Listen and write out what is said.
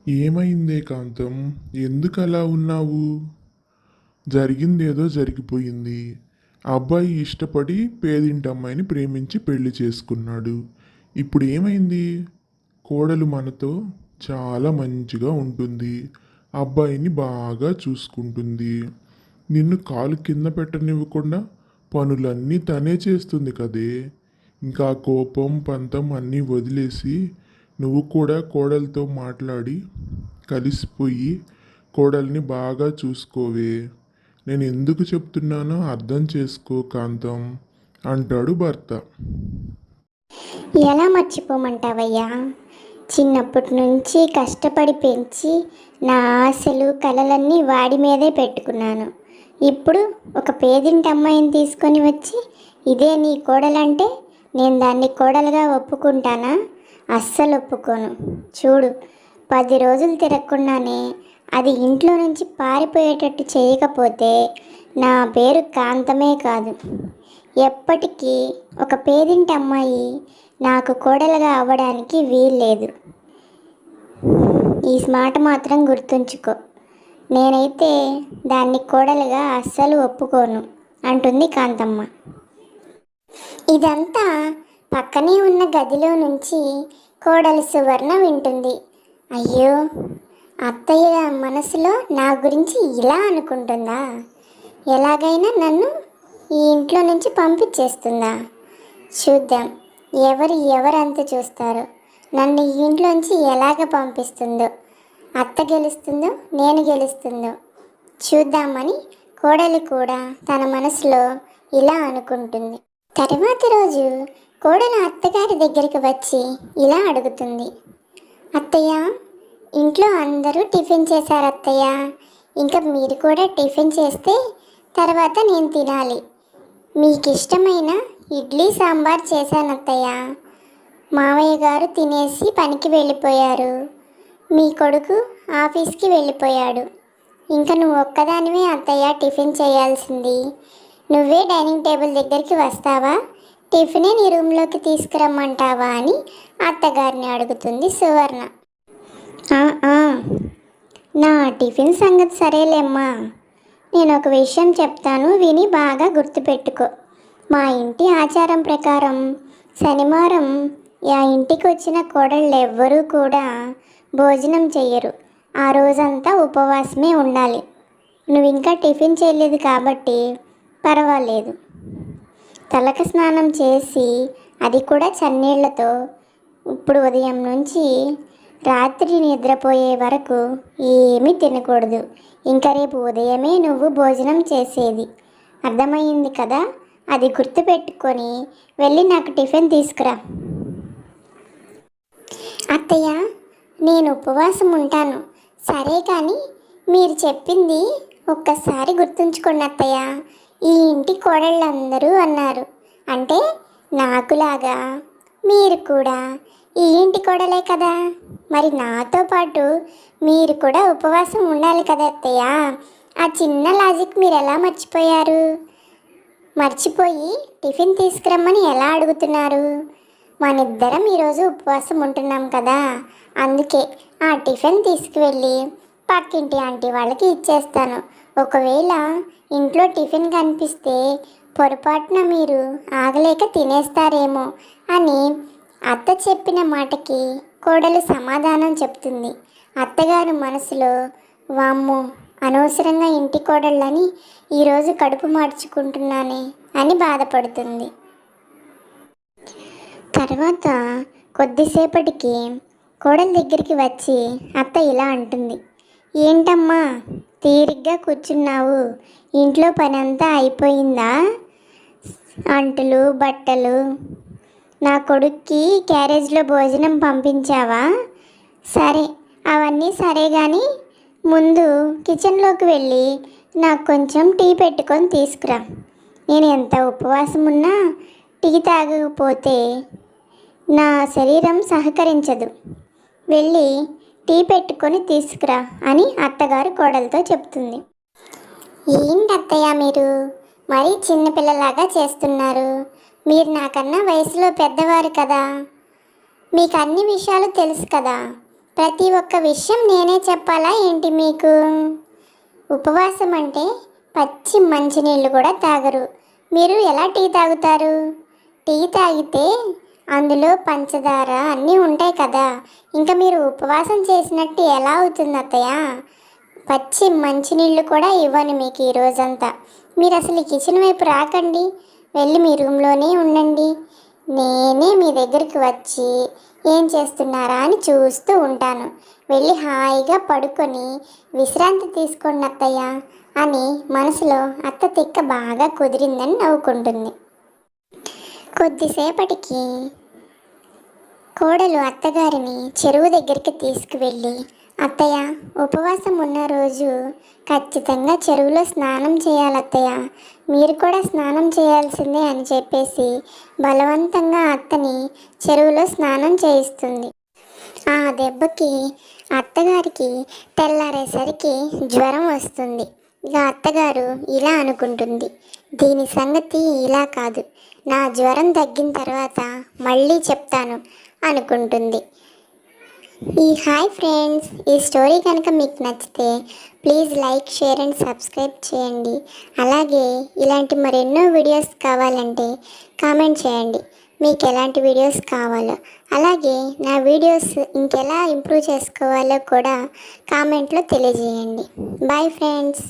ఏమైందే కాంతం? ఎందుకు అలా ఉన్నావు? జరిగిందేదో జరిగిపోయింది. ఆ అబ్బాయి ఇష్టపడి పేదింటి అమ్మాయిని ప్రేమించి పెళ్లి చేసుకున్నాడు. ఇప్పుడు ఏమైంది? కోడలు మనతో చాలా మంచిగా ఉంటుంది. ఆ అబ్బాయిని బాగా చూసుకుంటుంది. నిన్ను కాలు కింద పెట్టనివ్వకుండా పనులన్నీ తనే చేస్తుంది కదే. ఇంకా కోపం పంతం అన్నీ వదిలేసి నువ్వు కూడా కోడలతో మాట్లాడి కలిసిపోయి కోడల్ని బాగా చూసుకోవే. నేను ఎందుకు చెప్తున్నానో అర్థం చేసుకో కాంతం అంటాడు భర్త. ఎలా మర్చిపోమంటావయ్యా? చిన్నప్పటి నుంచి కష్టపడి పెంచి నా ఆశలు కలలన్నీ వాడి మీదే పెట్టుకున్నాను. ఇప్పుడు ఒక పేదింటి అమ్మాయిని తీసుకొని వచ్చి ఇదే నీ కోడలంటే నేను దాన్ని కోడలుగా ఒప్పుకుంటానా? అస్సలు ఒప్పుకోను. చూడు, 10 రోజులు తిరగకుండానే అది ఇంట్లో నుంచి పారిపోయేటట్టు చేయకపోతే నా పేరు కాంతమే కాదు. ఎప్పటికీ ఒక పేదింటి అమ్మాయి నాకు కోడలుగా అవ్వడానికి వీల్లేదు. ఈ మాట మాత్రం గుర్తుంచుకో. నేనైతే దాన్ని కోడలుగా అస్సలు ఒప్పుకోను అంటుంది కాంతమ్మ. ఇదంతా పక్కనే ఉన్న గదిలో నుంచి కోడలు సువర్ణ వింటుంది. అయ్యో, అత్తయ్య మనసులో నా గురించి ఇలా అనుకుంటుందా? ఎలాగైనా నన్ను ఈ ఇంట్లో నుంచి పంపించేస్తుందా? చూద్దాం, ఎవరంత చూస్తారో, నన్ను ఈ ఇంట్లోంచి ఎలాగ పంపిస్తుందో, అత్త గెలుస్తుందో నేను గెలుస్తుందో చూద్దామని కోడలు కూడా తన మనసులో ఇలా అనుకుంటుంది. తర్వాతి రోజు కోడలు అత్తగారి దగ్గరికి వచ్చి ఇలా అడుగుతుంది. అత్తయ్య, ఇంట్లో అందరూ టిఫిన్ చేశారు అత్తయ్య. ఇంకా మీరు కూడా టిఫిన్ చేస్తే తర్వాత నేను తినాలి. మీకు ఇష్టమైన ఇడ్లీ సాంబార్ చేశాను అత్తయ్య. మావయ్య గారు తినేసి పనికి వెళ్ళిపోయారు. మీ కొడుకు ఆఫీస్కి వెళ్ళిపోయాడు. ఇంకా నువ్వు ఒక్కదానివే అత్తయ్య టిఫిన్ చేయాల్సింది. నువ్వే డైనింగ్ టేబుల్ దగ్గరికి వస్తావా, టిఫినే నీ రూమ్లోకి తీసుకురమ్మంటావా అని అత్తగారిని అడుగుతుంది సువర్ణ. నా టిఫిన్ సంగతి సరేలేమ్మా. నేను ఒక విషయం చెప్తాను, విని బాగా గుర్తుపెట్టుకో. మా ఇంటి ఆచారం ప్రకారం శనివారం ఆ ఇంటికి వచ్చిన కోడళ్ళు ఎవ్వరూ కూడా భోజనం చెయ్యరు. ఆ రోజంతా ఉపవాసమే ఉండాలి. నువ్వు ఇంకా టిఫిన్ చేయలేదు కాబట్టి పర్వాలేదు. తలక స్నానం చేసి, అది కూడా చన్నీళ్లతో, ఇప్పుడు ఉదయం నుంచి రాత్రి నిద్రపోయే వరకు ఏమీ తినకూడదు. ఇంకా రేపు ఉదయమే నువ్వు భోజనం చేసేది. అర్థమయ్యింది కదా? అది గుర్తుపెట్టుకొని వెళ్ళి నాకు టిఫిన్ తీసుకురా. అత్తయ్య, నేను ఉపవాసం ఉంటాను సరే, కానీ మీరు చెప్పింది ఒక్కసారి గుర్తుంచుకోండి అత్తయ్య. ఈ ఇంటి కోడళ్ళందరూ అన్నారు అంటే నాకులాగా మీరు కూడా ఈ ఇంటి కోడలే కదా. మరి నాతో పాటు మీరు కూడా ఉపవాసం ఉండాలి కదా అత్తయ్య. ఆ చిన్న లాజిక్ మీరు ఎలా మర్చిపోయారు? మర్చిపోయి టిఫిన్ తీసుకురమ్మని ఎలా అడుగుతున్నారు? మనిద్దరం ఈరోజు ఉపవాసం ఉంటున్నాం కదా, అందుకే ఆ టిఫిన్ తీసుకువెళ్ళి పక్కింటి ఆంటీ వాళ్ళకి ఇచ్చేస్తాను. ఒకవేళ ఇంట్లో టిఫిన్ కనిపిస్తే పొరపాటున మీరు ఆగలేక తినేస్తారేమో అని అత్త చెప్పిన మాటకి కోడలు సమాధానం చెప్తుంది. అత్తగారు మనసులో వామ్మో, అనవసరంగా ఇంటి కోడళ్ళని ఈరోజు కడుపు మార్చుకుంటున్నానే అని బాధపడుతుంది. తర్వాత కొద్దిసేపటికి కోడల దగ్గరికి వచ్చి అత్త ఇలా అంటుంది. ఏంటమ్మా తీరిగ్గా కూర్చున్నావు? ఇంట్లో పని అంతా అయిపోయిందా? అంట్లు బట్టలు, నా కొడుక్కి క్యారేజ్లో భోజనం పంపించావా? సరే, అవన్నీ సరే కానీ ముందు కిచెన్లోకి వెళ్ళి నాకు కొంచెం టీ పెట్టుకొని తీసుకురా. నేను ఎంత ఉపవాసం ఉన్నా టీ తాగకపోతే నా శరీరం సహకరించదు. వెళ్ళి టీ పెట్టుకొని తీసుకురా అని అత్తగారు కోడలతో చెప్తుంది. ఏంటి అత్తయ్య, మీరు మరీ చిన్నపిల్లలాగా చేస్తున్నారు. మీరు నాకన్నా వయసులో పెద్దవారు కదా, మీకు అన్ని విషయాలు తెలుసు కదా. ప్రతి ఒక్క విషయం నేనే చెప్పాలా ఏంటి మీకు? ఉపవాసం అంటే పచ్చి మంచినీళ్ళు కూడా తాగరు. మీరు ఎలా టీ తాగుతారు? టీ తాగితే అందులో పంచదార అన్నీ ఉంటాయి కదా. ఇంకా మీరు ఉపవాసం చేసినట్టు ఎలా అవుతుంది అత్తయ్య? పచ్చి మంచినీళ్ళు కూడా ఇవ్వను మీకు ఈ రోజంతా. మీరు అసలు ఈ కిచెన్ వైపు రాకండి, వెళ్ళి మీ రూమ్లోనే ఉండండి. నేనే మీ దగ్గరికి వచ్చి ఏం చేస్తున్నారా అని చూస్తూ ఉంటాను. వెళ్ళి హాయిగా పడుకొని విశ్రాంతి తీసుకోండి అత్తయ్య అని మనసులో అత్త తిక్క బాగా కుదిరిందని నవ్వుకుంటుంది. కొద్దిసేపటికి కోడలు అత్తగారిని చెరువు దగ్గరికి తీసుకువెళ్ళి, అత్తయ్య, ఉపవాసం ఉన్న రోజు ఖచ్చితంగా చెరువులో స్నానం చేయాలత్తయ్య, మీరు కూడా స్నానం చేయాల్సిందే అని చెప్పేసి బలవంతంగా అత్తని చెరువులో స్నానం చేయిస్తుంది. ఆ దెబ్బకి అత్తగారికి తెల్లారేసరికి జ్వరం వస్తుంది. ఇక అత్తగారు ఇలా అనుకుంటుంది, దీని సంగతి ఇలా కాదు, నా జ్వరం తగ్గిన తర్వాత మళ్ళీ చెప్తాను అనుకుంటుంది. హాయ్ ఫ్రెండ్స్, ఈ స్టోరీ కనుక మీకు నచ్చితే please like, share and subscribe చేయండి. అలాగే ఇలాంటి మరెన్నో వీడియోస్ కావాలంటే కామెంట్ చేయండి మీకు ఎలాంటి వీడియోస్ కావాలో. అలాగే నా వీడియోస్ ఇంకెలా ఇంప్రూవ్ చేసుకోవాలో కూడా కామెంట్లో తెలియజేయండి. Bye friends.